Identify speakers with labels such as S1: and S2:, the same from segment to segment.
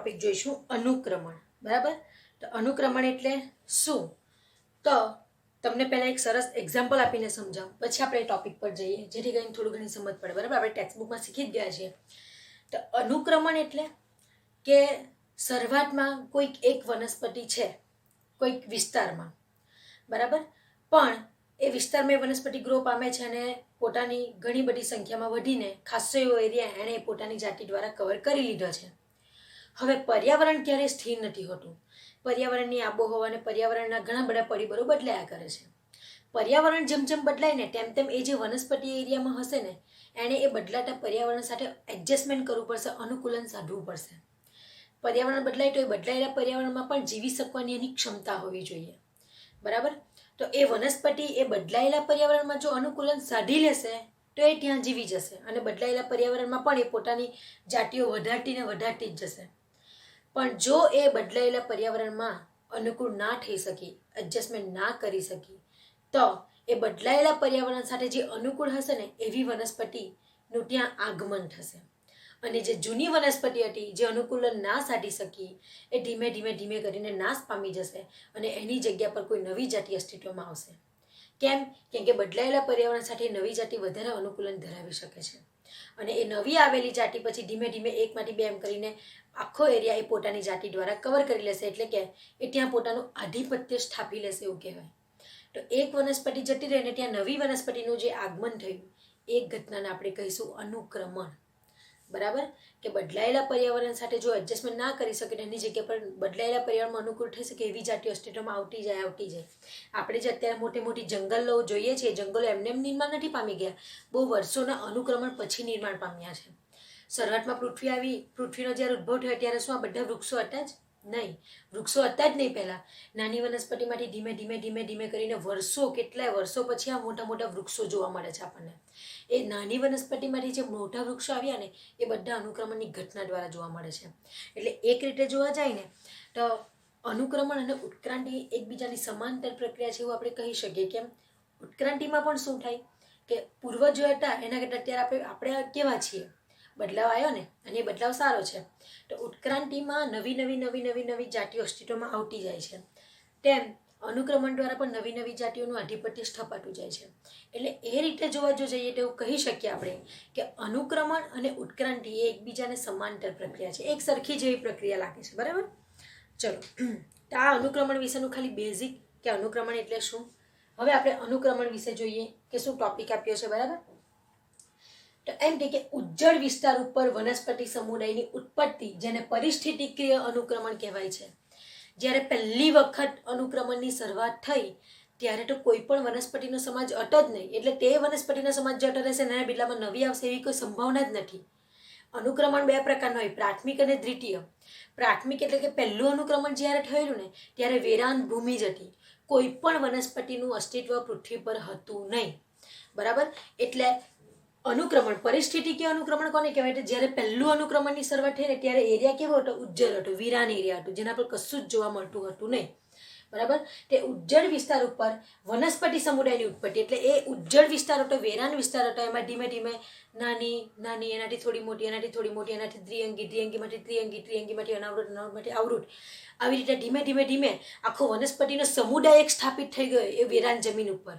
S1: Topic જોઈશું અનુક્રમણ. બરાબર? તો અનુક્રમણ એટલે શું? તો તમને પહેલાં એક સરસ એક્ઝામ્પલ આપીને સમજાવું, પછી આપણે ટોપિક પર જઈએ, જેથી કરીને થોડું ઘણી સમજ પડે. બરાબર? આપણે ટેક્સ્ટબુકમાં શીખી જ ગયા છીએ. તો અનુક્રમણ એટલે કે શરૂઆતમાં કોઈક એક વનસ્પતિ છે કોઈક વિસ્તારમાં, બરાબર, પણ એ વિસ્તારમાં એ વનસ્પતિ ગ્રો પામે છે અને પોતાની ઘણી બધી સંખ્યામાં વધીને ખાસો એવો એરિયા એણે પોતાની જાતિ દ્વારા કવર કરી લીધો છે. હવે પર્યાવરણ ક્યારેય સ્થિર નથી હોતું. પર્યાવરણની આબોહવા અને પર્યાવરણના ઘણા બધા પરિબળો બદલાયા કરે છે. પર્યાવરણ જેમ જેમ બદલાય ને તેમ તેમ એ જે વનસ્પતિ એરિયામાં હશે ને એણે એ બદલાતા પર્યાવરણ સાથે એડજસ્ટમેન્ટ કરવું પડશે, અનુકૂલન સાધવું પડશે. પર્યાવરણ બદલાય તો એ બદલાયેલા પર્યાવરણમાં પણ જીવી શકવાની એની ક્ષમતા હોવી જોઈએ. બરાબર? તો એ વનસ્પતિ એ બદલાયેલા પર્યાવરણમાં જો અનુકૂલન સાધી લેશે તો એ ત્યાં જીવી જશે અને બદલાયેલા પર્યાવરણમાં પણ એ પોતાની જાતિઓ વધારતી ને વધારતી જ જશે. પણ જો એ બદલાયેલા પર્યાવરણમાં અનુકૂળ ના થઈ શકી, એડજસ્ટમેન્ટ ના કરી શકી, તો એ બદલાયેલા પર્યાવરણ સાથે જે અનુકૂળ હશે ને એવી વનસ્પતિનું ત્યાં આગમન થશે. અને જે જૂની વનસ્પતિ હતી જે અનુકૂલન ના સાધી શકી એ ધીમે ધીમે ધીમે કરીને નાશ પામી જશે અને એની જગ્યા પર કોઈ નવી જાતિ અસ્તિત્વમાં આવશે. કેમ કે બદલાયેલા પર્યાવરણ સાથે નવી જાતિ વધારે અનુકૂલન ધરાવી શકે છે અને એ નવી આવેલી જાતિ પછી ધીમે ધીમે એકમાંથી બે એમ કરીને આખો એરિયા એ પોતાની જાતિ દ્વારા કવર કરી લેશે. એટલે કે એ ત્યાં પોતાનું આધિપત્ય સ્થાપી લેશે એવું કહેવાય. તો એક વનસ્પતિ જતી રહે ને ત્યાં નવી વનસ્પતિનું જે આગમન થયું એ ઘટનાને આપણે કહીશું અનુક્રમણ. બરાબર? કે બદલાયેલા પર્યાવરણ સાથે જો એડજસ્ટમેન્ટ ના કરી શકે તો એની જગ્યા પર બદલાયેલા પર્યાવરણમાં અનુકૂળ થઈ શકે એવી જાતિઓ અસ્તિત્વમાં આવતી જાય. આપણે જે અત્યારે મોટી મોટી જંગલો જોઈએ છીએ, જંગલો એમને નિર્માણ નથી પામી ગયા, બહુ વર્ષોના અનુક્રમણ પછી નિર્માણ પામ્યા છે. શરૂઆતમાં પૃથ્વીનો જ્યારે ઉદ્ભવ થયો ત્યારે શું આ બધા વૃક્ષો હતા જ નહીં? વૃક્ષો હતા જ નહીં. પહેલાં નાની વનસ્પતિમાંથી ધીમે ધીમે ધીમે ધીમે કરીને કેટલાય વર્ષો પછી આ મોટા મોટા વૃક્ષો જોવા મળે છે આપણને. એ નાની વનસ્પતિમાંથી જે મોટા વૃક્ષો આવ્યા ને એ બધા અનુક્રમણની ઘટના દ્વારા જોવા મળે છે. એટલે એક રીતે જોવા જાય ને તો અનુક્રમણ અને ઉત્ક્રાંતિ એકબીજાની સમાંતર પ્રક્રિયા છે એવું આપણે કહી શકીએ. કેમ? ઉત્ક્રાંતિમાં પણ શું થાય કે પૂર્વજો હતા એના કરતાં અત્યારે આપણે કેવા છીએ, બદલાવ આવ્યો ને અને એ બદલાવ સારો છે. તો ઉત્ક્રાંતિમાં નવી નવી નવી નવી નવી જાતિઓ અસ્તિત્વમાં આવતી જાય છે, તેમ અનુક્રમણ દ્વારા પણ નવી નવી જાતિઓનું આધિપત્ય સ્થપાતું જાય છે. એટલે એ રીતે જોવા જો જઈએ તો એવું કહી શકીએ આપણે કે અનુક્રમણ અને ઉત્ક્રાંતિ એ એકબીજાને સમાંતર પ્રક્રિયા છે, એક સરખી જેવી પ્રક્રિયા લાગે છે. બરાબર? ચલો, તો આ અનુક્રમણ વિશેનું ખાલી બેઝિક કે અનુક્રમણ એટલે શું. હવે આપણે અનુક્રમણ વિશે જોઈએ કે શું ટોપિક આપ્યો છે. બરાબર? તો એમ કે ઉજ્જડ વિસ્તાર ઉપર વનસ્પતિ સમુદાયની ઉત્પત્તિ, જેને પરિસ્થિતિકીય અનુક્રમણ કહેવાય છે. જ્યારે પહેલી વખત અનુક્રમણની શરૂઆત થઈ ત્યારે તો કોઈ પણ વનસ્પતિનો સમાજ અટ જ નહીં. એટલે તે વનસ્પતિનો સમાજ જે અટ રહેશે એના બદલામાં નવી આવશે એવી કોઈ સંભાવના જ નથી. અનુક્રમણ બે પ્રકારના હોય, પ્રાથમિક અને દ્વિતીય. પ્રાથમિક એટલે કે પહેલું અનુક્રમણ જ્યારે થયેલું ને ત્યારે વેરાન ભૂમિ જ હતી. કોઈ પણ વનસ્પતિનું અસ્તિત્વ પૃથ્વી પર હતું નહીં. બરાબર? એટલે અનુક્રમણ, પરિસ્થિતિકીય અનુક્રમણ કોને કહેવાય? જ્યારે પહેલું અનુક્રમણની શરૂઆત થઈ ને ત્યારે એરિયા કેવો હતો? ઉજ્જડ હતો, વિરાન એરિયા હતો, જેના પર કશું જ જોવા મળતું હતું નહીં. બરાબર? તે ઉજ્જડ વિસ્તાર ઉપર વનસ્પતિ સમુદાયની ઉત્પત્તિ, એટલે એ ઉજ્જડ વિસ્તાર હતો, વેરાન વિસ્તાર હતો, એમાં ધીમે ધીમે નાની નાની, એનાથી થોડી મોટી, એનાથી થોડી મોટી, એનાથી દ્વિઅંગી, દ્વિઅંગીમાંથી ત્રિઅંગી, ત્રિઅંગીમાંથી અનાવૃત, અનાવૃતમાંથી આવૃત, આવી રીતે ધીમે ધીમે ધીમે આખો વનસ્પતિનો સમુદાય એક સ્થાપિત થઈ ગયો એ વેરાન જમીન ઉપર.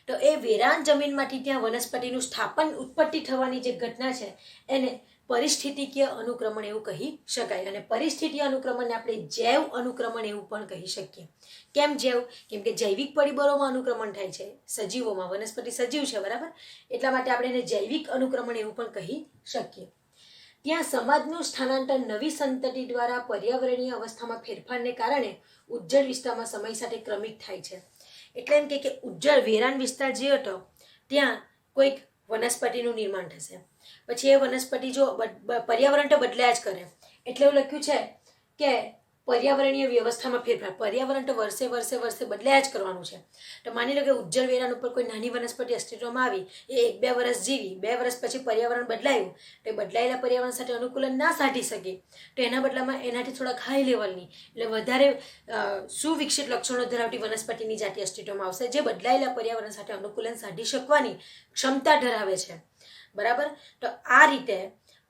S1: તો એ વેરાન જમીનમાંથી ત્યાં વનસ્પતિનું સ્થાપન, ઉત્પત્તિ થવાની જે ઘટના છે એને પરિસ્થિતિકીય અનુક્રમણ એવું કહી શકાય. અને પરિસ્થિતિકીય અનુક્રમણને આપણે જૈવ અનુક્રમણ એવું પણ કહી શકીએ. કેમ જૈવ? કેમ કે જૈવિક પરિબળોમાં અનુક્રમણ થાય છે, સજીવોમાં. વનસ્પતિ સજીવ છે. બરાબર? એટલા માટે આપણે એને જૈવિક અનુક્રમણ એવું પણ કહી શકીએ. ત્યાં સમાજનું સ્થાનાંતર નવી સંતતિ દ્વારા પર્યાવરણીય અવસ્થામાં ફેરફારને કારણે ઉજ્જડ વિસ્તારમાં સમય સાથે ક્રમિક થાય છે. એટલે એમ કે ઉજ્જડ વેરાન વિસ્તાર જે હતો ત્યાં કોઈક વનસ્પતિનું નિર્માણ થશે. પછી એ વનસ્પતિ જો પર્યાવરણ તો બદલાયા જ કરે, એટલે એવું લખ્યું છે કે પર્યાવરણીય વ્યવસ્થામાં ફેરફાર. પર્યાવરણ તો વર્ષે વર્ષે વર્ષે બદલાયા જ કરવાનું છે. તો માની લો કે ઉજ્જડ વેરાન ઉપર કોઈ નાની વનસ્પતિ અસ્તિત્વમાં આવી, એ 1-2 વર્ષ જીવી, 2 વર્ષ પછી પર્યાવરણ બદલાયું, તો બદલાયેલા પર્યાવરણ સાથે અનુકૂલન ના સાધી શકે, તો એના બદલામાં એનાથી થોડાક હાઈ લેવલની, એટલે વધારે સુવિકસિત લક્ષણો ધરાવતી વનસ્પતિની જાતિ અસ્તિત્વમાં આવશે, જે બદલાયેલા પર્યાવરણ સાથે અનુકૂલન સાધી શકવાની ક્ષમતા ધરાવે છે. બરાબર? તો આ રીતે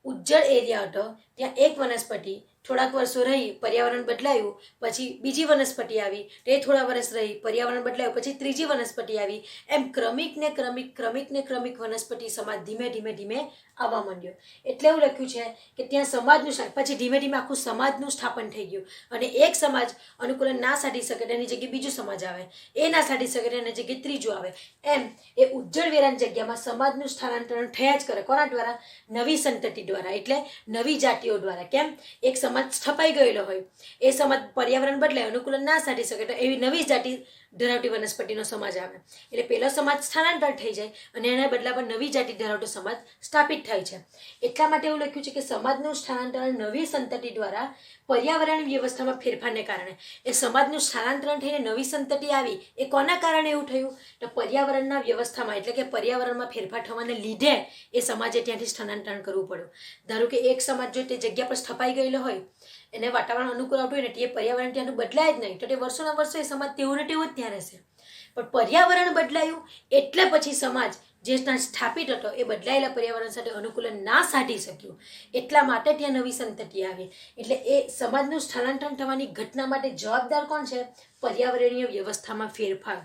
S1: ઉજ્જડ એરિયા હતો, ત્યાં એક વનસ્પતિ થોડાક વર્ષો રહી, પર્યાવરણ બદલાયું, પછી બીજી વનસ્પતિ આવી, તે થોડા વર્ષ રહી, પર્યાવરણ બદલાયું, પછી ત્રીજી વનસ્પતિ આવી. એમ ક્રમિક ને ક્રમિક વનસ્પતિ સમાજ ધીમે ધીમે આવવા માંડ્યો. એટલે એવું લખ્યું છે કે ત્યાં સમાજનું પછી ધીમે ધીમે આખું સમાજનું સ્થાપન થઈ ગયું. અને એક સમાજ અનુકૂલન ના સાધી શકે તેની જગ્યાએ બીજું સમાજ આવે, એ ના સાધી શકે તેની જગ્યાએ ત્રીજું આવે. એમ એ ઉજ્જડ વેરાન જગ્યામાં સમાજનું સ્થાનાંતરણ થયા જ કરે. કોના દ્વારા? નવી સંતતિ દ્વારા, એટલે નવી જાતિઓ દ્વારા. કેમ? એક સમાજ સ્થપાઈ ગયેલો હોય, એ સમાજ પર્યાવરણ બદલાય, અનુકૂલન ના સાધી શકે તો એવી નવી જાતિ ધરાવતી વનસ્પતિનો સમાજ આવે. એટલે પેલો સમાજ સ્થાનાંતર થઈ જાય અને એના બદલામાં નવી જાતિ ધરાવતો સમાજ સ્થાપિત થાય છે. એટલા માટે એવું લખ્યું છે કે સમાજનું સ્થાનાંતરણ નવી સંતતિ દ્વારા પર્યાવરણ વ્યવસ્થામાં ફેરફારને કારણે. એ સમાજનું સ્થાનાંતરણ થઈને નવી સંતતિ આવી, એ કોના કારણે એવું થયું? તો પર્યાવરણના વ્યવસ્થામાં, એટલે કે પર્યાવરણમાં ફેરફાર થવાને લીધે એ સમાજે ત્યાંથી સ્થાનાંતરણ કરવું પડ્યું. ધારો કે એક સમાજ જો તે જગ્યા પર સ્થપાઈ ગયેલો હોય, એને વાતાવરણ અનુકૂળ આવતું હોય ને, તે પર્યાવરણ ત્યાંનું બદલાય જ નહીં, તો તે વર્ષોના વર્ષો એ સમાજ તેવો ને તેવો જ ત્યાં રહેશે. પણ પર્યાવરણ બદલાયું એટલે પછી સમાજ જે ત્યાં સ્થાપિત હતો એ બદલાયેલા પર્યાવરણ સાથે અનુકૂલન ના સાધી શક્યું, એટલા માટે ત્યાં નવી સંતતિ આવી. એટલે એ સમાજનું સ્થાનાંતરણ થવાની ઘટના માટે જવાબદાર કોણ છે? પર્યાવરણીય વ્યવસ્થામાં ફેરફાર.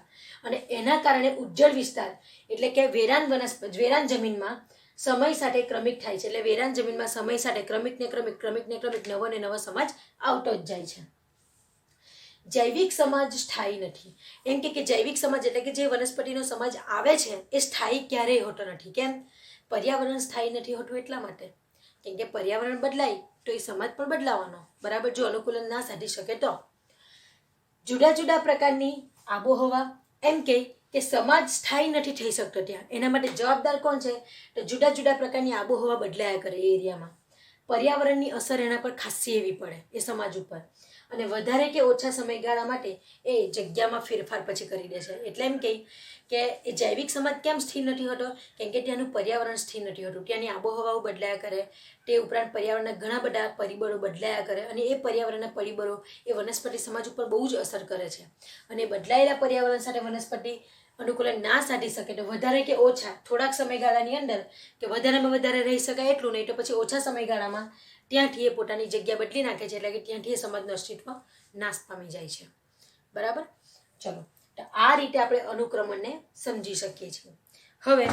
S1: અને એના કારણે ઉજ્જડ વિસ્તાર, એટલે કે વેરાન જમીનમાં સમય સાથે ક્રમિક થાય છે. એટલે વેરાન જમીનમાં સમય સાથે ક્રમિક નવો ને નવો સમાજ આવતો જ જાય છે. જૈવિક સમાજ સ્થાયી નથી. એમ કે જૈવિક સમાજ એટલે કે જે વનસ્પતિનો સમાજ આવે છે એ સ્થાયી ક્યારેય હોતો નથી. કેમ? પર્યાવરણ સ્થાયી નથી હોતું એટલા માટે. કેમ કે પર્યાવરણ બદલાય તો એ સમાજ પણ બદલાવાનો, બરાબર? જો અનુકૂલન ના સાધી શકે તો. જુદા જુદા પ્રકારની આબોહવા, એમ કે સમાજ સ્થાયી નથી થઈ શકતો ત્યાં. એના માટે જવાબદાર કોણ છે? તો જુદા જુદા પ્રકારની આબોહવા બદલાયા કરે એ એરિયામાં. પર્યાવરણની અસર એના પર ખાસી એવી પડે એ સમાજ ઉપર. અને વધારે કે ઓછા સમયગાળા માટે એ જગ્યામાં ફેરફાર પછી કરી દે છે. એટલે એમ કે એ જૈવિક સમાજ કેમ સ્થિર નથી હોતો? કેમ કે ત્યાંનું પર્યાવરણ સ્થિર નથી હોતું, ત્યાંની આબોહવાઓ બદલાયા કરે. તે ઉપરાંત પર્યાવરણના ઘણા બધા પરિબળો બદલાયા કરે અને એ પર્યાવરણના પરિબળો એ વનસ્પતિ સમાજ ઉપર બહુ જ અસર કરે છે. અને બદલાયેલા પર્યાવરણ સાથે વનસ્પતિ અનુકૂલન ના સાધી શકે તો વધારે કે ઓછા થોડાક સમયગાળાની અંદર કે વધારેમાં વધારે રહી શકાય એટલું નહીં, તો પછી ઓછા સમયગાળામાં ત્યાંથી એ પોતાની જગ્યા બદલી નાખે છે. એટલે કે ત્યાંથી એ સમાજનું અસ્તિત્વ નાશ પામી જાય છે. બરાબર? ચલો, તો આ રીતે આપણે અનુક્રમણને સમજી શકીએ છીએ. હવે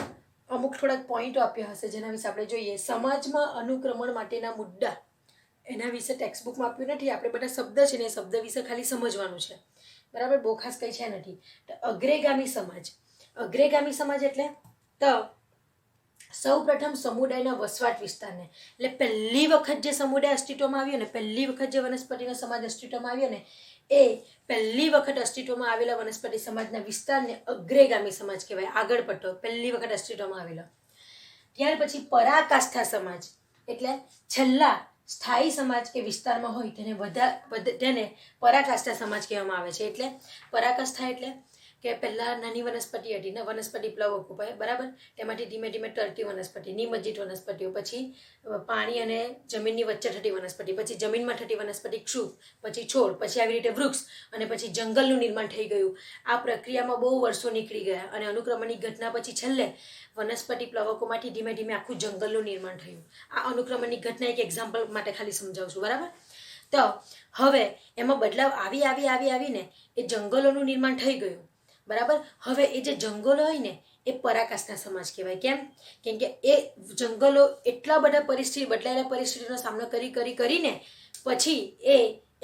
S1: અમુક થોડાક પોઈન્ટો આપ્યા હશે જેના વિશે આપણે જોઈએ. સમાજમાં અનુક્રમણ માટેના મુદ્દા, એના વિશે ટેક્સ્ટ બુકમાં આપ્યું નથી. આપણે બધા શબ્દ છે ને એ શબ્દ વિશે ખાલી સમજવાનું છે. બરાબર? બહુ ખાસ કંઈ છે નથી. તો અગ્રેગામી સમાજ. અગ્રેગામી સમાજ એટલે તો સૌ પ્રથમ સમુદાયના વસવાટ વિસ્તારને, એટલે પહેલી વખત જે સમુદાય અસ્તિત્વમાં આવ્યો ને, પહેલી વખત જે વનસ્પતિનો સમાજ અસ્તિત્વમાં આવ્યો ને, એ પહેલી વખત અસ્તિત્વમાં આવેલા વનસ્પતિ સમાજના વિસ્તારને અગ્રેગામી સમાજ કહેવાય. આગળ પડતો પહેલી વખત અસ્તિત્વમાં આવેલો. ત્યાર પછી પરાકાષ્ઠા સમાજ, એટલે છેલ્લા સ્થાયી સમાજ કે વિસ્તારમાં હોય તેને પરાકાષ્ઠા સમાજ કહેવામાં આવે છે. એટલે પરાકાષ્ઠા એટલે કે પહેલાં નાની વનસ્પતિ હતી ને, વનસ્પતિ પ્લવક ઉપાય, બરાબર? તેમાંથી ધીમે ધીમે તરતી વનસ્પતિ, નિમજ્જિત વનસ્પતિઓ, પછી પાણી અને જમીનની વચ્ચે થતી વનસ્પતિ, પછી જમીનમાં થતી વનસ્પતિ ક્ષુપ, પછી છોડ, પછી આવી રીતે વૃક્ષ, અને પછી જંગલનું નિર્માણ થઈ ગયું. આ પ્રક્રિયામાં બહુ વર્ષો નીકળી ગયા અને અનુક્રમણની ઘટના પછી છેલ્લે વનસ્પતિ પ્લવકોમાંથી ધીમે ધીમે આખું જંગલનું નિર્માણ થયું. આ અનુક્રમણની ઘટના એક એક્ઝામ્પલ માટે ખાલી સમજાવું છું, બરાબર? તો હવે એમાં બદલાવ આવીને એ જંગલોનું નિર્માણ થઈ ગયું, બરાબર? હવે એ જે જંગલો હોય ને એ પરાકાષ્ઠા સમાજ કહેવાય. કેમ કે એ જંગલો એટલા બધા બદલાયેલા પરિસ્થિતિનો સામનો કરીને પછી એ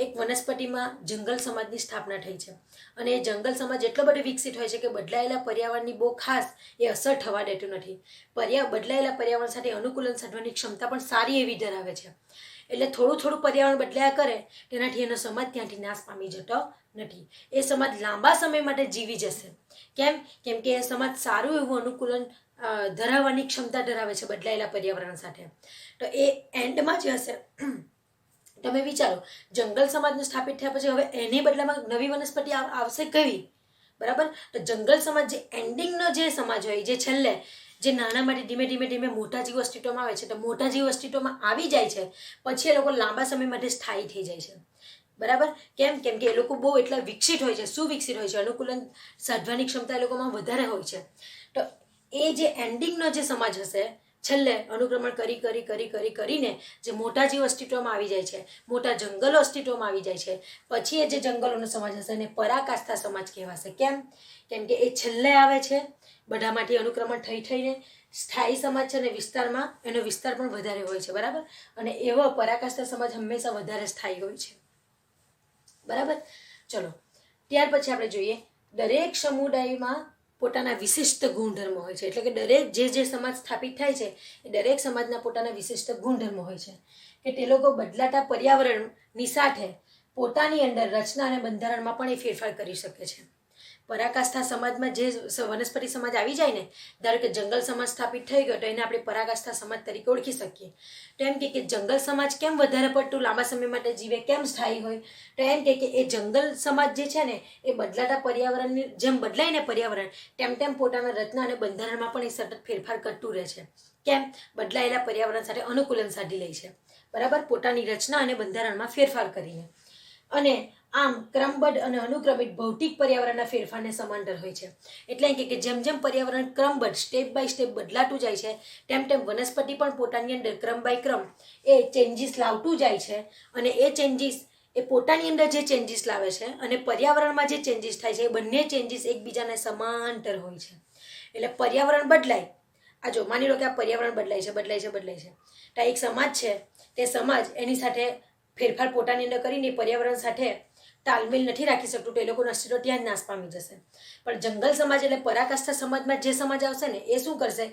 S1: એક વનસ્પતિમાં જંગલ સમાજની સ્થાપના થઈ છે. અને એ જંગલ સમાજ એટલો બધો વિકસિત હોય છે કે બદલાયેલા પર્યાવરણની બહુ ખાસ એ અસર થવા દેતું નથી. બદલાયેલા પર્યાવરણ સાથે અનુકૂલન સાધવાની ક્ષમતા પણ સારી એવી ધરાવે છે. એટલે થોડું પર્યાવરણ બદલાયા કરે તેનાથી એનો સમાજ ત્યાંથી નાશ પામી જતો નથી. એ સમાજ લાંબા સમય માટે જીવી જશે. કેમ કે એ સમાજ સારું એવું અનુકૂલન ધરાવવાની ક્ષમતા ધરાવે છે બદલાયેલા પર્યાવરણ સાથે. તો એ એન્ડમાં જે હશે, તમે વિચારો, જંગલ સમાજને સ્થાપિત થયા પછી હવે એની બદલામાં નવી વનસ્પતિ આવશે કેવી? બરાબર? તો જંગલ સમાજ જે એન્ડિંગનો જે સમાજ હોય, જે છેલ્લે જે નાનામાંથી ધીમે મોટા જીવ અસ્તિત્વમાં આવે છે, તો મોટા જીવ અસ્તિત્વમાં આવી જાય છે પછી એ લોકો લાંબા સમય માટે સ્થાયી થઈ જાય છે. બરાબર? કેમ કે એ લોકો બહુ એટલા વિકસિત હોય છે, સુવિકસિત હોય છે, અનુકૂલન સાધવાની ક્ષમતા એ લોકોમાં વધારે હોય છે. તો એ જે એન્ડિંગનો જે સમાજ હશે, છેલ્લે અનુક્રમણ કરીને જે મોટા જીવ અસ્તિત્વમાં આવી જાય છે, મોટા જંગલો અસ્તિત્વમાં આવી જાય છે, પછી એ જે જંગલોનો સમાજ હશે એને પરાકાષ્ઠા સમાજ કહેવાશે. કેમ કે એ છેલ્લે આવે છે, બધામાંથી અનુક્રમણ થઈને સ્થાયી સમાજ છે અને વિસ્તારમાં એનો વિસ્તાર પણ વધારે હોય છે. બરાબર, અને એવો પરાકાષ્ઠા સમાજ હંમેશા વધારે સ્થાયી હોય છે. બરાબર, ચલો ત્યાર પછી આપણે જોઈએ દરેક સમુદાયમાં પોતાના વિશિષ્ટ ગુણધર્મો હોય છે. એટલે કે દરેક જે સમાજ સ્થાપિત થાય છે એ દરેક સમાજના પોતાના વિશિષ્ટ ગુણધર્મો હોય છે કે તે લોકો બદલાતા પર્યાવરણની સાથે પોતાની અંદર રચના અને બંધારણમાં પણ એ ફેરફાર કરી શકે છે. પરાકાષ્ઠા સમાજમાં જે વનસ્પતિ સમાજ આવી જાય ને, ધારો કે જંગલ સમાજ સ્થાપિત થઈ ગયો તો એને આપણે પરાકાષ્ઠા સમાજ તરીકે ઓળખી શકીએ. તો એમ કે જંગલ સમાજ કેમ વધારે પડતું લાંબા સમય માટે જીવે, કેમ સ્થાયી હોય? તો એમ કે એ જંગલ સમાજ જે છે ને એ બદલાતા પર્યાવરણની જેમ બદલાય ને પર્યાવરણ, તેમ પોતાના રચના અને બંધારણમાં પણ એ સતત ફેરફાર કરતું રહે છે. કેમ? બદલાયેલા પર્યાવરણ સાથે અનુકૂલન સાધી લે છે. બરાબર, પોતાની રચના અને બંધારણમાં ફેરફાર કરીને. અને આમ ક્રમબદ્ધ અને અનુક્રમિત ભૌતિક પર્યાવરણના ફેરફારને સમાંતર હોય છે. એટલે કે જેમ પર્યાવરણ ક્રમબદ્ધ સ્ટેપ બાય સ્ટેપ બદલાતું જાય છે તેમ વનસ્પતિ પણ પોતાની અંદર ક્રમ બાય ક્રમ એ ચેન્જીસ લાવતું જાય છે. અને એ ચેન્જીસ એ પોતાની અંદર જે ચેન્જીસ લાવે છે અને પર્યાવરણમાં જે ચેન્જીસ થાય છે એ બંને ચેન્જીસ એકબીજાને સમાંતર હોય છે. એટલે પર્યાવરણ બદલાય, આ જો માની લો કે આ પર્યાવરણ બદલાય છે તો એક સમાજ છે, તે સમાજ એની સાથે ફેરફાર પોતાની અંદર કરીને પર્યાવરણ સાથે તાલમેલ નથી રાખી શકતું તો એ લોકોનું અસ્તિત્વ ત્યાં જ નાશ પામી જશે. પણ જંગલ સમાજ એટલે પરાકાષ્ઠા સમાજમાં જે સમાજ આવશે ને એ શું કરશે,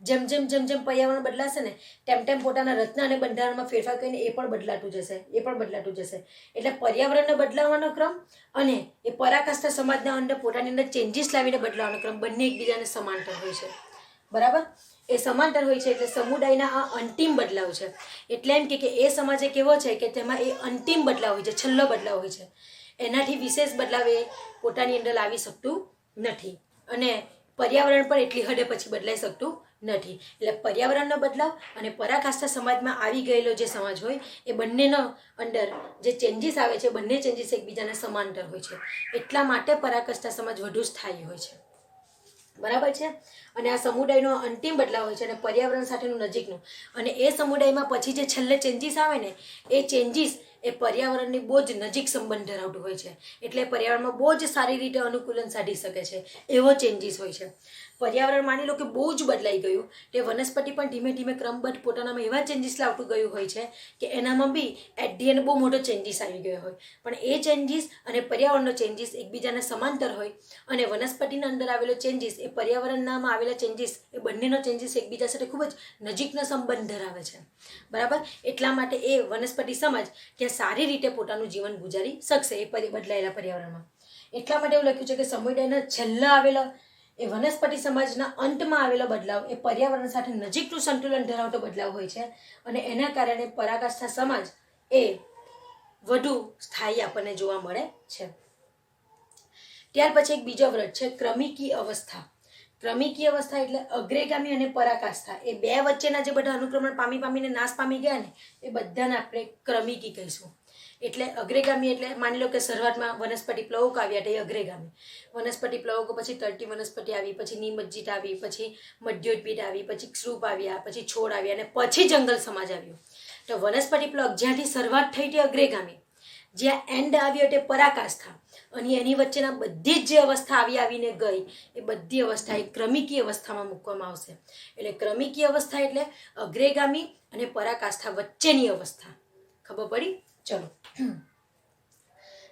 S1: જેમ પર્યાવરણ બદલાશે ને તેમ પોતાના રચના અને બંધારણમાં ફેરફાર કરીને એ પણ બદલાતું જશે. એટલે પર્યાવરણને બદલાવવાનો ક્રમ અને એ પરાકાષ્ઠા સમાજના અંદર પોતાની અંદર ચેન્જીસ લાવીને બદલાવવાનો ક્રમ બંને એકબીજાને સમાંતર હોય છે. બરાબર, એ સમાંતર હોય છે એટલે સમુદાયના આ અંતિમ બદલાવ છે. એટલે એમ કે એ સમાજ એક એવો છે કે તેમાં એ અંતિમ બદલાવ હોય છે, છેલ્લો બદલાવ હોય છે. એનાથી વિશેષ બદલાવ એ પોતાની અંદર લાવી શકતું નથી અને પર્યાવરણ પણ એટલી હદે પછી બદલાઈ શકતું નથી. એટલે પર્યાવરણનો બદલાવ અને પરાકાષ્ઠા સમાજમાં આવી ગયેલો જે સમાજ હોય એ બંનેનો અંદર જે ચેન્જીસ આવે છે બંને ચેન્જીસ એકબીજાને સમાંતર હોય છે. એટલા માટે પરાકાષ્ઠા સમાજ વધુ સ્થાયી હોય છે. બરાબર છે, અને આ સમુદાયનો અંતિમ બદલાવ હોય છે અને પર્યાવરણ સાથેનું નજીકનું. અને એ સમુદાયમાં પછી જે છેલ્લે ચેન્જીસ આવે ને એ ચેન્જીસ એ પર્યાવરણની બહુ જ નજીક સંબંધ ધરાવતું હોય છે. એટલે પર્યાવરણમાં બહુ જ સારી રીતે અનુકૂલન સાધી શકે છે એવો ચેન્જીસ હોય છે. પર્યાવરણ માની લો કે બહુ જ બદલાઈ ગયું, તે વનસ્પતિ પણ ધીમે ધીમે ક્રમબદ્ધ પોતાનામાં એવા ચેન્જીસ લાવતું ગયું હોય છે કે એનામાં બી એટ ધી એન્ડ બહુ મોટો ચેન્જીસ આવી ગયો હોય. પણ એ ચેન્જીસ અને પર્યાવરણનો ચેન્જીસ એકબીજાને સમાંતર હોય અને વનસ્પતિના અંદર આવેલો ચેન્જીસ એ પર્યાવરણનામાં આવેલા ચેન્જીસ એ બંનેનો ચેન્જીસ એકબીજા સાથે ખૂબ જ નજીકનો સંબંધ ધરાવે છે. બરાબર, એટલા માટે એ વનસ્પતિ સમાજ ત્યાં સારી રીતે પોતાનું જીવન ગુજારી શકશે એ બદલાયેલા પર્યાવરણમાં. એટલા માટે એવું લખ્યું છે કે સમુદાયના છેલ્લા આવેલો એ વનસ્પતિ સમાજના અંતમાં આવેલો બદલાવ એ પર્યાવરણ સાથે નજીકનું સંતુલન ધરાવતો બદલાવ હોય છે અને એના કારણે પરાકાષ્ઠા સમાજ એ વધુ સ્થાયી આપણને જોવા મળે છે. ત્યાર પછી એક બીજો વ્રત છે ક્રમિકી અવસ્થા. ક્રમિકી અવસ્થા એટલે અગ્રેગામી અને પરાકાષ્ઠા એ બે વચ્ચેના જે બધા અનુક્રમણ પામીને નાશ પામી ગયા ને એ બધાને આપણે ક્રમિકી કહીશું. એટલે અગ્રેગામી એટલે માની લો કે શરૂઆતમાં વનસ્પતિ પ્લવક આવ્યા તે અગ્રેગામી. વનસ્પતિ પ્લવકો પછી તરતી વનસ્પતિ આવી, પછી નિમજ્જિત આવી, પછી મધ્યોદ્ભિદ આવી, પછી ક્ષુપ આવ્યા, પછી છોડ આવ્યા અને પછી જંગલ સમાજ આવ્યો. તો વનસ્પતિ પ્લવક જ્યાંથી શરૂઆત થઈ તે અગ્રેગામી, જ્યાં એન્ડ આવ્યો તે પરાકાષ્ઠા અને એની વચ્ચેના બધી જ જે અવસ્થા આવીને ગઈ એ બધી અવસ્થા એ ક્રમિકી અવસ્થામાં મૂકવામાં આવશે. એટલે ક્રમિકી અવસ્થા એટલે અગ્રેગામી અને પરાકાષ્ઠા વચ્ચેની અવસ્થા. ખબર પડી? ચલો,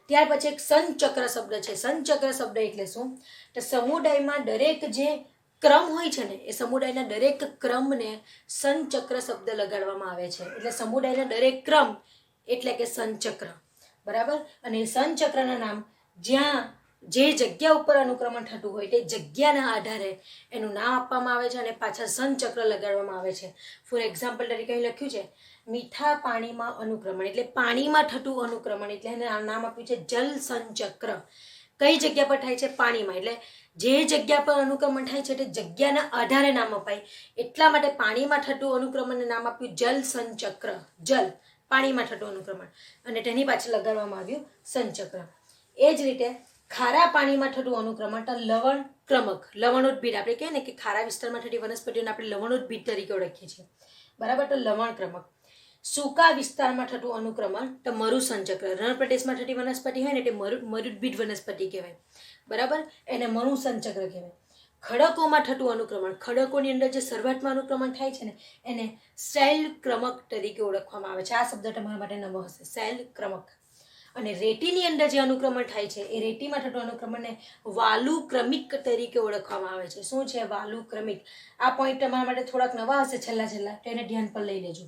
S1: ત્યાર પછી એક સંચક્ર શબ્દ છે. સંચક્ર શબ્દ એટલે શું? તો સમુદાયમાં દરેક જે ક્રમ હોય છે ને એ સમુદાયના દરેક ક્રમને સંચક્ર શબ્દ લગાડવામાં આવે છે. એટલે સમુદાયના દરેક ક્રમ એટલે કે સંચક્ર. બરાબર, અને સંચક્રના નામ જ્યાં જે જગ્યા ઉપર અનુક્રમણ થતું હોય તે જગ્યાના આધારે એનું નામ આપવામાં આવે છે અને પાછળ સંચક્ર લગાડવામાં આવે છે. ફોર એક્ઝામ્પલ તરીકે અહીં લખ્યું છે મીઠા પાણીમાં અનુક્રમણ એટલે પાણીમાં થતું અનુક્રમણ એટલે એને નામ આપ્યું છે જલ સંચક્ર. કઈ જગ્યા પર થાય છે? પાણીમાં. એટલે જે જગ્યા પર અનુક્રમણ થાય છે તે જગ્યાના આધારે નામ અપાય. એટલા માટે પાણીમાં થતું અનુક્રમણને નામ આપ્યું જલ સંચક્ર. જલ પાણીમાં થતું અનુક્રમણ અને તેની પાછળ લગાડવામાં આવ્યું સંચક્ર. એ જ રીતે ખારા પાણીમાં થતું અનુક્રમણ તો લવણ ક્રમક, લવણોદ્ભીદ આપણે કહીએ ને કે ખારા વિસ્તારમાં થતી વનસ્પતિઓને આપણે લવણોદ્ભીદ તરીકે ઓળખીએ છીએ, બરાબર. તો લવણ ક્રમક. સૂકા વિસ્તારમાં થતું અનુક્રમણ તો મરુસંચક્ર, રણ પ્રદેશમાં થતી વનસ્પતિ હોય ને તે મરુદ્ભીદ વનસ્પતિ કહેવાય, બરાબર, એને મરુસંચક્ર કહેવાય. ખડકોમાં થતું અનુક્રમણ, ખડકોની અંદર જે શરૂઆતમાં અનુક્રમણ થાય છે ને એને શૈલ ક્રમક તરીકે ઓળખવામાં આવે છે. આ શબ્દ તમારા માટે નવો હશે, શૈલ ક્રમક. અને રેતીની અંદર જે અનુક્રમણ થાય છે એ રેતીમાં થતું અનુક્રમણને વાલુક્રમિક તરીકે ઓળખવામાં આવે છે. શું છે વાલુક્રમિક? આ પોઈન્ટ તમારા માટે થોડાક નવા હશે છેલ્લા તો એને ધ્યાન પર લઈ લેજો.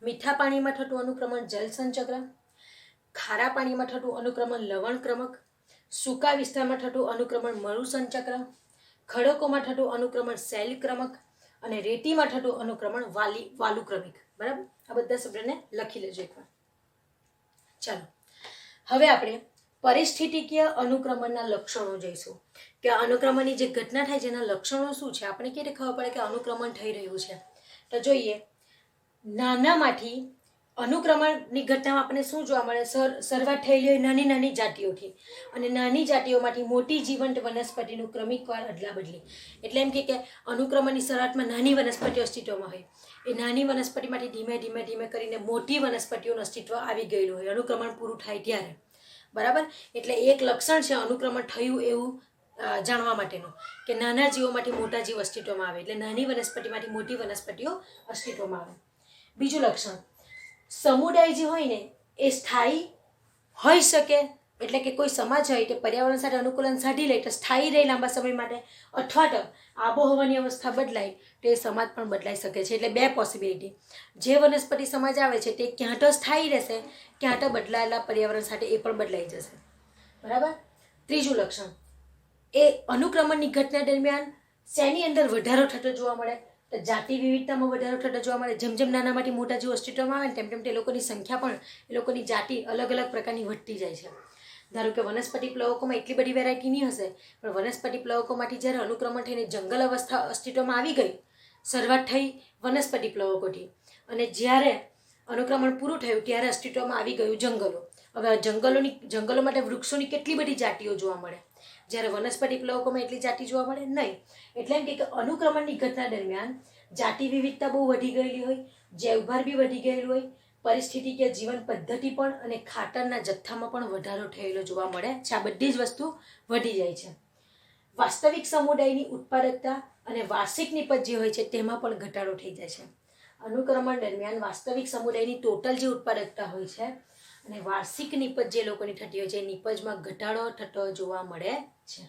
S1: મીઠા પાણીમાં થતું અનુક્રમણ જલસંચક્ર, ખારા પાણીમાં થતું અનુક્રમણ લવણ ક્રમક, સૂકા વિસ્તારમાં થતું અનુક્રમણ મરુસંચક્ર, ખડકોમાં થતું અનુક્રમણ શૈલ ક્રમક અને રેતીમાં થતું અનુક્રમણ વાલુક્રમિક, બરાબર. આ બધા શબ્દને લખી લેજો એકવાર. ચાલો હવે આપણે પરિસ્થિતિકીય અનુક્રમણના લક્ષણો જોઈશું કે અનુક્રમણની જે ઘટના થાય છે એના લક્ષણો શું છે. આપણે કેવી રીતે ખબર પડે કે અનુક્રમણ થઈ રહ્યું છે? તો જોઈએ, નાનામાંથી અનુક્રમણની ઘટનામાં આપણને શું જોવા મળે? શરૂઆત થયેલી હોય નાની નાની જાતિઓથી અને નાની જાતિઓમાંથી મોટી જીવંત વનસ્પતિનું ક્રમિકવાર અદલા બદલી. એટલે એમ કે અનુક્રમણની શરૂઆતમાં નાની વનસ્પતિઓ અસ્તિત્વમાં હોય, એ નાની વનસ્પતિમાંથી ધીમે ધીમે ધીમે કરીને મોટી વનસ્પતિઓનું અસ્તિત્વ આવી ગયેલું હોય અનુક્રમણ પૂરું થાય ત્યારે, બરાબર. એટલે એક લક્ષણ છે અનુક્રમણ થયું એવું જાણવા માટેનું કે નાના જીવોમાંથી મોટા જીવ અસ્તિત્વમાં આવે, એટલે નાની વનસ્પતિમાંથી મોટી વનસ્પતિઓ અસ્તિત્વમાં આવે. બીજું લક્ષણ, સમુદાય જે હોય ને એ સ્થાયી હોઈ શકે, એટલે કે કોઈ સમાજ હોય તે પર્યાવરણ સાથે અનુકૂલન સાધી લે તો સ્થાયી રહે લાંબા સમય માટે, અથવા તો આબોહવાની અવસ્થા બદલાય તો એ સમાજ પણ બદલાઈ શકે છે. એટલે બે પોસિબિલિટી, જે વનસ્પતિ સમાજ આવે છે તે ક્યાં તો સ્થાયી રહેશે, ક્યાં તો બદલાયેલા પર્યાવરણ સાથે એ પણ બદલાઈ જશે, બરાબર. ત્રીજું લક્ષણ, એ અનુક્રમણની ઘટના દરમિયાન શેની અંદર વધારો થતો જોવા મળે? તો જાતિ વિવિધતામાં વધારો થતો જોવા મળે. જેમ જેમ નાનામાંથી મોટા જીવ અસ્તિત્વમાં આવે ને તેમ તેમ તે લોકોની સંખ્યા પણ, એ લોકોની જાતિ અલગ અલગ પ્રકારની વધતી જાય છે. ધારો કે વનસ્પતિ પ્લવકોમાં એટલી બધી વેરાયટી નહીં હશે, પણ વનસ્પતિ પ્લવકોમાંથી જ્યારે અનુક્રમણ થઈને જંગલ અવસ્થા અસ્તિત્વમાં આવી ગઈ, શરૂઆત થઈ વનસ્પતિ પ્લવકોથી, અને જ્યારે અનુક્રમણ પૂરું થયું ત્યારે અસ્તિત્વમાં આવી ગયું જંગલો. હવે જંગલો માટે વૃક્ષોની કેટલી બધી જાતિઓ જોવા મળે, જ્યારે વનસ્પતિ પ્લવકોમાં એટલી જાતિ જોવા મળે નહીં. એટલે એમ કે અનુક્રમણની ઘટના દરમિયાન જાતિ વિવિધતા બહુ વધી ગયેલી હોય, જૈવભાર બી વધી ગયેલું હોય, પરિસ્થિતિ કે જીવન પદ્ધતિ પણ અને ખાતરના જથ્થામાં પણ વધારો થયેલો જોવા મળે છે. આ બધી જ વસ્તુ વધી જાય છે. વાસ્તવિક સમુદાયની ઉત્પાદકતા અને વાર્ષિક નિપજ જે હોય છે તેમાં પણ ઘટાડો થઈ જાય છે. અનુક્રમણ દરમિયાન વાસ્તવિક સમુદાયની ટોટલ જે ઉત્પાદકતા હોય છે અને વાર્ષિક નિપજ જે લોકોની થતી હોય છે એ નિપજમાં ઘટાડો થતો જોવા મળે છે.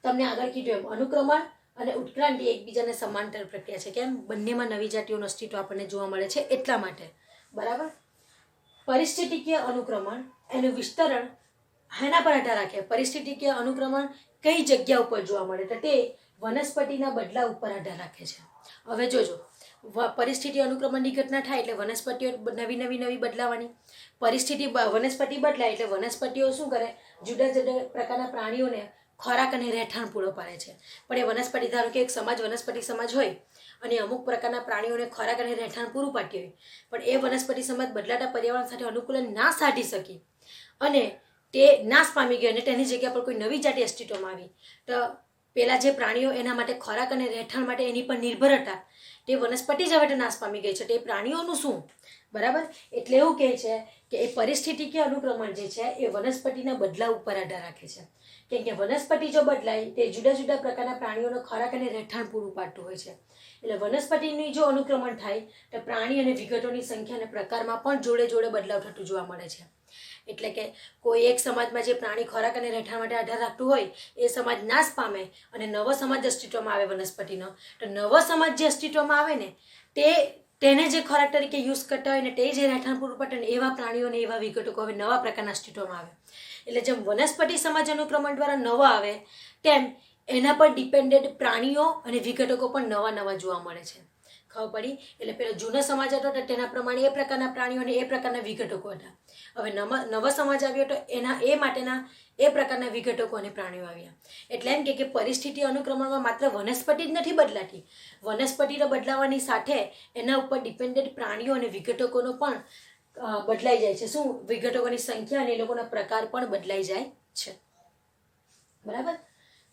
S1: તમને આગળ કીધું એમ અનુક્રમણ અને ઉત્ક્રાંતિ એકબીજાને સમાંતર પ્રક્રિયા છે. કેમ? બંનેમાં નવી જાતિઓનું અસ્તિત્વ આપણને જોવા મળે છે એટલા માટે, બરાબર. પરિસ્થિતિકીય અનુક્રમણ એનું વિસ્તરણ એના પર આધાર રાખે. પરિસ્થિતિકીય અનુક્રમણ કઈ જગ્યા ઉપર જોવા મળે તો તે વનસ્પતિના બદલાવ ઉપર આધાર રાખે છે. હવે જોજો, પરિસ્થિતિ અનુક્રમણની ઘટના થાય એટલે વનસ્પતિઓ નવી બદલાવાની. વનસ્પતિ બદલાય એટલે વનસ્પતિઓ શું કરે? જુદા જુદા પ્રકારના પ્રાણીઓને ખોરાક અને રહેઠાણ પૂરો પાડે છે. પણ એ વનસ્પતિ, ધારો કે એક સમાજ વનસ્પતિ સમાજ હોય અને અમુક પ્રકારના પ્રાણીઓને ખોરાક અને રહેઠાણ પૂરું પાડતી હોય, પણ એ વનસ્પતિ સમાજ બદલાતા પર્યાવરણ સાથે અનુકૂલન ના સાધી શકી અને તે નાશ પામી ગઈ અને તેની જગ્યા પર કોઈ નવી જાતિ અસ્તિત્વમાં આવી, તો પેલા જે પ્રાણીઓ એના માટે ખોરાક અને રહેઠાણ માટે એની પર નિર્ભર હતા તે વનસ્પતિ જ હવે નાશ પામી ગઈ છે. તે પ્રાણીઓનું શું, બરાબર. એટલે એવું કહે છે કે એ પરિસ્થિતિકીય અનુક્રમણ જે છે એ વનસ્પતિના બદલાવ ઉપર આધાર રાખે છે. કેમ કે વનસ્પતિ જો બદલાય તે જુદા જુદા પ્રકારના પ્રાણીઓનો ખોરાક અને રહેઠાણ પૂરું પાડતું હોય છે. એટલે વનસ્પતિની જો અનુક્રમણ થાય તો પ્રાણી અને વિઘટોની સંખ્યા અને પ્રકારમાં પણ જોડે જોડે બદલાવ થતું જોવા મળે છે. એટલે કે કોઈ એક સમાજમાં જે પ્રાણી ખોરાક અને રહેઠાણ માટે આધાર રાખતું હોય એ સમાજ નાશ પામે અને નવો સમાજ અસ્તિત્વમાં આવે વનસ્પતિનો, તો નવો સમાજ જે અસ્તિત્વમાં આવે ને તેને જે ખોરાક તરીકે યુઝ કરતા હોય ને તે જે રહેઠાણ પૂરું પાડે ને એવા પ્રાણીઓ ને એવા વિઘટકો હવે નવા પ્રકારના અસ્તિત્વમાં આવે. એટલે જેમ વનસ્પતિ સમાજ અનુક્રમણ દ્વારા નવા આવે તેમ એના પર ડિપેન્ડેડ પ્રાણીઓ અને વિઘટકો પણ નવા જોવા મળે છે. ખબર પડી? એટલે પેલો જૂનો સમાજ હતો તો તેના પ્રમાણે એ પ્રકારના પ્રાણીઓ અને એ પ્રકારના વિઘટકો હતા. હવે નવો સમાજ આવ્યો તો એ માટેના એ પ્રકારના વિઘટકો અને પ્રાણીઓ આવ્યા. એટલે એમ કે પરિસ્થિતિ અનુક્રમણમાં માત્ર વનસ્પતિ જ નથી બદલાતી, વનસ્પતિ તો બદલાવાની સાથે એના ઉપર ડિપેન્ડેડ પ્રાણીઓ અને વિઘટકોનો પણ બદલાઈ જાય છે. શું? વિઘટકોની સંખ્યા અને એ લોકોના પ્રકાર પણ બદલાઈ જાય છે. બરાબર.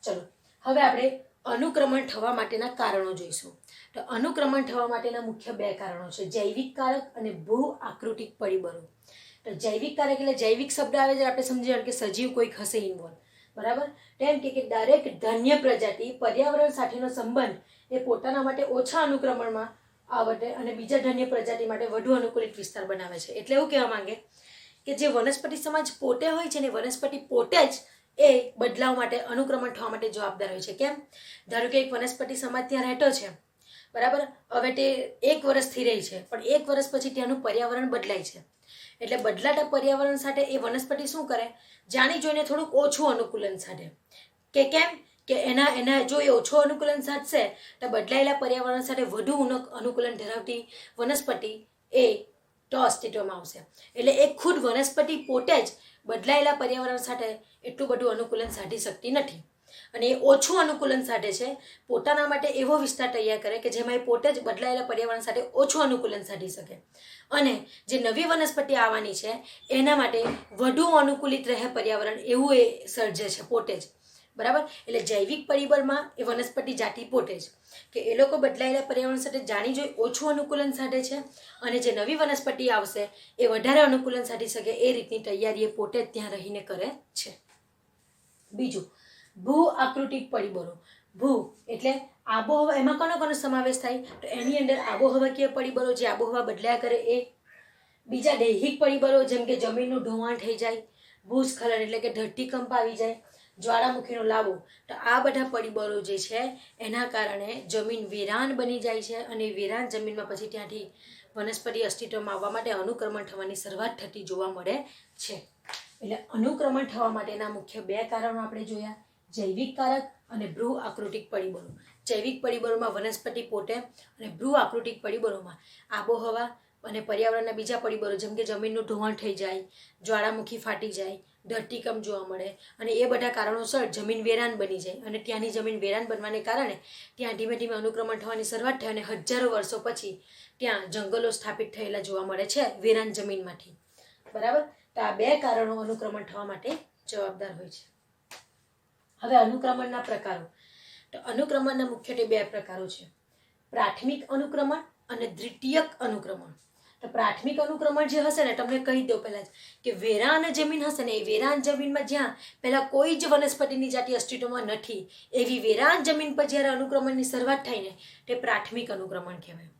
S1: ચલો હવે આપણે અનુક્રમણ થવા માટેના કારણો જોઈશું. તો અનુક્રમણ થવા માટેના મુખ્ય 2 કારણો છે, જૈવિક કારક અને ભૂ આકૃતિક પરિબળો. તો જૈવિક કારક એટલે જૈવિક શબ્દ આવે છે આપણે સમજી કે સજીવ કોઈક હશે ઇન્વોલ્વ. બરાબર. તેમ કે દરેક ધન્ય પ્રજાતિ પર્યાવરણ સાથેનો સંબંધ એ પોતાના માટે ઓછા અનુક્રમણમાં આવડે અને બીજા ધન્ય પ્રજાતિ માટે વધુ અનુકૂલિત વિસ્તાર બનાવે છે. એટલે એવું કહેવા માંગે કે જે વનસ્પતિ સમાજ પોતે હોય છે ને વનસ્પતિ પોતે જ એ બદલાવ માટે અનુક્રમણ થવા માટે જવાબદાર હોય છે. કેમ? ધારો કે એક વનસ્પતિ સમાજ ત્યાં રહેતો છે, બરાબર. હવે તે 1 વર્ષથી રહી છે, પણ 1 વર્ષ પછી ત્યાંનું પર્યાવરણ બદલાય છે. એટલે બદલાતા પર્યાવરણ સાથે એ વનસ્પતિ શું કરે, જાણી જોઈને થોડુંક ઓછું અનુકૂલન સાધે. કેમ કે એના જો એ ઓછું અનુકૂલન સાધશે તો બદલાયેલા પર્યાવરણ સાથે વધુ અનુકૂલન ધરાવતી વનસ્પતિ એ તો અસ્તિત્વમાં આવશે. એટલે એ ખુદ વનસ્પતિ પોતે જ બદલાયેલા પર્યાવરણ સાથે એટલું બધું અનુકૂલન સાધી શકતી નથી અને એ ઓછું અનુકૂલન સાધે છે. પોતાના માટે એવો વિસ્તાર તૈયાર કરે કે જેમાં એ પોતે જ બદલાયેલા પર્યાવરણ સાથે ઓછું અનુકૂલન સાધી શકે અને જે નવી વનસ્પતિ આવવાની છે એના માટે વધુ અનુકૂલિત રહે પર્યાવરણ એવું એ સર્જે છે પોતે જ. બરાબર. એટલે જૈવિક પરિબળમાં એ વનસ્પતિ જાતિ પોતે જ કે એ લોકો બદલાયેલા પર્યાવરણ સાથે જાણી જોઈ ઓછું અનુકૂલન સાધે છે અને જે નવી વનસ્પતિ આવશે એ વધારે અનુકૂલન સાધી શકે એ રીતની તૈયારી એ પોતે જ ત્યાં રહીને કરે છે. બીજું, ભૂ આકૃતિક પરિબળો. ભૂ એટલે આબોહવા. એમાં કોનો સમાવેશ થાય? તો એની અંદર આબોહવાકીય પરિબળો જે આબોહવા બદલ્યા કરે એ. બીજા દૈહિક પરિબળો જેમ કે જમીનનું ધોવાણ થઈ જાય, ભૂસ્ખલન એટલે કે ધરતીકંપ આવી જાય, જ્વાળામુખીનો લાવો. તો આ બધા પરિબળો જે છે એના કારણે જમીન વેરાન બની જાય છે અને વેરાન જમીનમાં પછી ત્યાંથી વનસ્પતિ અસ્તિત્વમાં આવવા માટે અનુક્રમણ થવાની શરૂઆત થતી જોવા મળે છે. એટલે અનુક્રમણ થવા માટેના મુખ્ય 2 કારણો આપણે જોયા, જૈવિક કારક અને ભ્રૂ આકૃતિક પરિબળો. જૈવિક પરિબળોમાં વનસ્પતિ પોતે અને ભ્રૂ આકૃતિક પરિબળોમાં આબોહવા અને પર્યાવરણના બીજા પરિબળો જેમ કે જમીનનું ધોવાણ થઈ જાય, જ્વાળામુખી ફાટી જાય, ધરતીકંપ જોવા મળે અને એ બધા કારણોસર જમીન વેરાન બની જાય અને ત્યાંની જમીન વેરાન બનવાને કારણે ત્યાં ધીમે ધીમે અનુક્રમણ થવાની શરૂઆત થાય અને હજારો વર્ષો પછી ત્યાં જંગલો સ્થાપિત થયેલા જોવા મળે છે વેરાન જમીનમાંથી. બરાબર. તો આ 2 કારણો અનુક્રમણ થવા માટે જવાબદાર હોય છે. હવે અનુક્રમણના પ્રકારો. તો અનુક્રમણના મુખ્યત્વે 2 પ્રકારો છે, પ્રાથમિક અનુક્રમણ અને દ્વિતીયક અનુક્રમણ. તો પ્રાથમિક અનુક્રમણ જે હશે ને, તમને કહી દઉં પહેલાં જ કે વેરાન જમીન હશે ને એ વેરાન જમીનમાં જ્યાં પહેલાં કોઈ જ વનસ્પતિની જાતિ અસ્તિત્વમાં નથી એવી વેરાન જમીન પર જ્યારે અનુક્રમણની શરૂઆત થાય ને તે પ્રાથમિક અનુક્રમણ કહેવાય.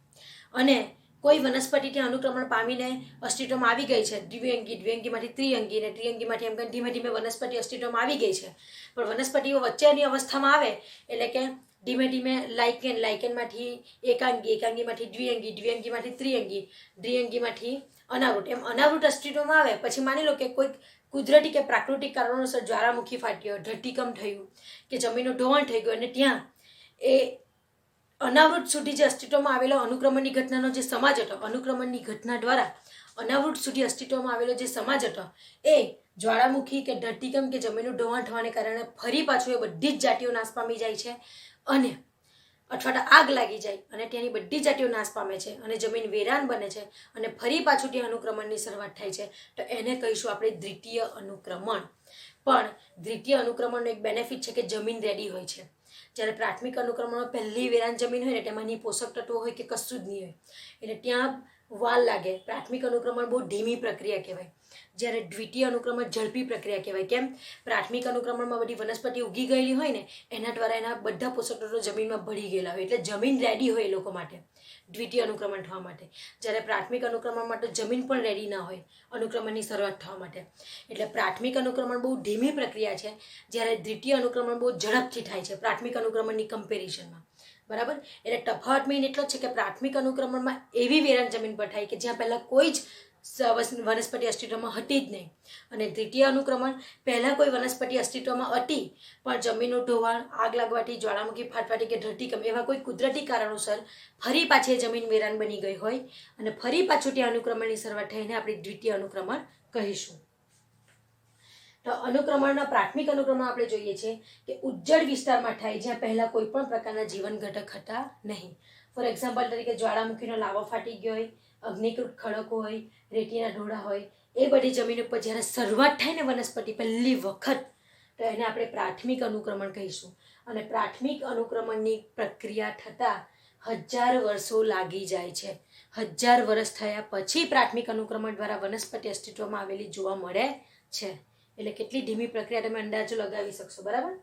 S1: અને કોઈ વનસ્પતિ ત્યાં અનુક્રમણ પામીને અસ્તિત્વમાં આવી ગઈ છે, દ્વિઅંગી, દ્વિઅંગીમાંથી ત્રિઅંગી અને ત્રિઅંગીમાંથી એમ ધીમે ધીમે વનસ્પતિ અસ્તિત્વમાં આવી ગઈ છે. પણ વનસ્પતિઓ વચ્ચેની અવસ્થામાં આવે એટલે કે ધીમે ધીમે લાઇકેનમાંથી એકાંગી, એકાંગીમાંથી દ્વિઅંગી, દ્વિઅંગીમાંથી ત્રિઅંગી, દ્વિઅંગીમાંથી અનાવૃત, એમ અનાવૃત અસ્તિત્વમાં આવે. પછી માની લો કે કોઈક કુદરતી કે પ્રાકૃતિક કારણોસર જ્વાળામુખી ફાટ્યો, ધરતીકંપ થયું કે જમીનનું ધોવાણ થઈ ગયું અને ત્યાં એ અનાવૃત સુધી જે અસ્તિત્વમાં આવેલો અનુક્રમણની ઘટનાનો જે સમાજ હતો, અનુક્રમણની ઘટના દ્વારા અનાવૃત સુધી અસ્તિત્વમાં આવેલો જે સમાજ હતો એ જ્વાળામુખી કે ધરતીકંપ કે જમીનનું ધોવાણ થવાને કારણે ફરી પાછું એ બધી જ જાતિઓ નાશ પામી જાય છે અને અથવા તો આગ લાગી જાય અને ત્યાંની બધી જાતિઓ નાશ પામે છે અને જમીન વેરાન બને છે અને ફરી પાછું ત્યાં અનુક્રમણની શરૂઆત થાય છે. તો એને કહીશું આપણે દ્વિતીય અનુક્રમણ. પણ દ્વિતીય અનુક્રમણનો એક બેનિફિટ છે કે જમીન રેડી હોય છે. જ્યારે પ્રાથમિક અનુક્રમણમાં પહેલી વેરાન જમીન હોય ને તેમાંની પોષક તત્વો હોય કે કશું જ નહીં હોય એટલે ત્યાં વાર લાગે. પ્રાથમિક અનુક્રમણ બહુ ધીમી પ્રક્રિયા કહેવાય, જ્યારે દ્વિતીય અનુક્રમણ ઝડપી પ્રક્રિયા કહેવાય. કેમ? પ્રાથમિક અનુક્રમણમાં બધી વનસ્પતિ ઉગી ગયેલી હોય ને એના દ્વારા એના બધા પોષક તત્વો જમીનમાં ભળી ગયેલા હોય એટલે જમીન રેડી હોય એ લોકો માટે દ્વિતીય અનુક્રમણ થવા માટે. જ્યારે પ્રાથમિક અનુક્રમણ માટે જમીન પણ રેડી ના હોય અનુક્રમણની શરૂઆત થવા માટે. એટલે પ્રાથમિક અનુક્રમણ બહુ ધીમી પ્રક્રિયા છે, જ્યારે દ્વિતીય અનુક્રમણ બહુ ઝડપથી થાય છે પ્રાથમિક અનુક્રમણની કમ્પેરિઝનમાં. બરાબર. એટલે તફાવત મેઇન એટલો જ છે કે પ્રાથમિક અનુક્રમણમાં એવી વેરાન જમીન પર થાય કે જ્યાં પહેલાં કોઈ જ વનસ્પતિ અસ્તિત્વમાં હતી જ નહીં અને દ્વિતીય અનુક્રમણ પહેલાં કોઈ વનસ્પતિ અસ્તિત્વમાં હતી પણ જમીનનું ધોવાણ, આગ લાગવાથી, જ્વાળામુખી ફાટવાથી કે ધરતીકંપ એવા કોઈ કુદરતી કારણોસર ફરી પાછી જમીન વેરાન બની ગઈ હોય અને ફરી પાછું ત્યાં અનુક્રમણની શરૂઆત થઈને આપણે દ્વિતીય અનુક્રમણ કહીશું. તો અનુક્રમણના પ્રાથમિક અનુક્રમણ આપણે જોઈએ છીએ કે ઉજ્જડ વિસ્તારમાં થાય જ્યાં પહેલાં કોઈ પણ પ્રકારના જીવન ઘટક હતા નહીં. ફોર એક્ઝામ્પલ તરીકે જ્વાળામુખીનો લાવો ફાટી ગયો હોય, અગ્નિકૃત ખડકો હોય, રેતીના ઢોળા હોય, એ બધી જમીન ઉપર જ્યારે શરૂઆત થાય ને વનસ્પતિ પહેલી વખત તો એને આપણે પ્રાથમિક અનુક્રમણ કહીશું. અને પ્રાથમિક અનુક્રમણની પ્રક્રિયા થતાં 1000 વર્ષો લાગી જાય છે. 1000 વર્ષ થયા પછી પ્રાથમિક અનુક્રમણ દ્વારા વનસ્પતિ અસ્તિત્વમાં આવેલી જોવા મળે છે. એટલે કેટલી ધીમી પ્રક્રિયા તમે અંદાજો લગાવી શકશો. બરાબર.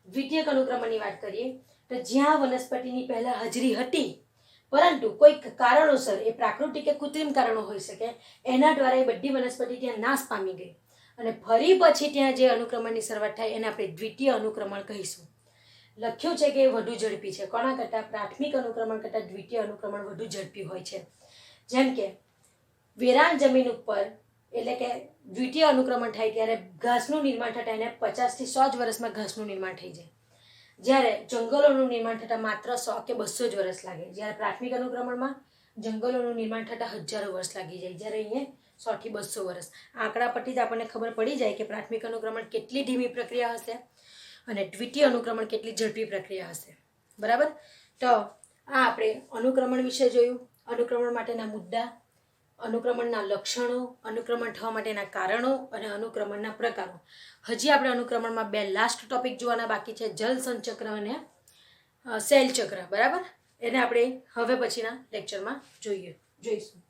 S1: દ્વિતીયક અનુક્રમણની વાત કરીએ તો જ્યાં વનસ્પતિની પહેલા હાજરી હતી પરંતુ કોઈક કારણોસર, એ પ્રાકૃતિક કે કૃત્રિમ કારણો હોઈ શકે, એના દ્વારા એ બધી વનસ્પતિ ત્યાં નાશ પામી ગઈ અને ફરી પછી ત્યાં જે અનુક્રમણની શરૂઆત થાય એને આપણે દ્વિતીય અનુક્રમણ કહીશું. લખ્યું છે કે એ વધુ ઝડપી છે. કોના કરતાં? પ્રાથમિક અનુક્રમણ કરતાં દ્વિતીય અનુક્રમણ વધુ ઝડપી હોય છે. જેમ કે વેરાન જમીન ઉપર, એટલે કે દ્વિતીય અનુક્રમણ થાય ત્યારે ઘાસનું નિર્માણ થતાં એને 50 થી 100 જ વર્ષમાં ઘાસનું નિર્માણ થઈ જાય, જ્યારે જંગલોનું નિર્માણ થતાં માત્ર 100 કે 200 જ વર્ષ લાગે. જ્યારે પ્રાથમિક અનુક્રમણમાં જંગલોનું નિર્માણ થતાં હજારો વર્ષ લાગી જાય, જ્યારે અહીંયા 100 થી 200 વર્ષ. આંકડા પરથી જ આપણને ખબર પડી જાય કે પ્રાથમિક અનુક્રમણ કેટલી ધીમી પ્રક્રિયા હશે અને દ્વિતીય અનુક્રમણ કેટલી ઝડપી પ્રક્રિયા હશે. બરાબર. તો આ આપણે અનુક્રમણ વિશે જોયું, અનુક્રમણ માટેના મુદ્દા, અનુક્રમણના લક્ષણો, અનુક્રમણ થવા માટેના કારણો અને અનુક્રમણના પ્રકારો. હજી આપણે અનુક્રમણમાં 2 લાસ્ટ ટોપિક જોવાના બાકી છે, જલસંચક્ર અને શૈલચક્ર. બરાબર. એને આપણે હવે પછીના લેક્ચરમાં જોઈશું.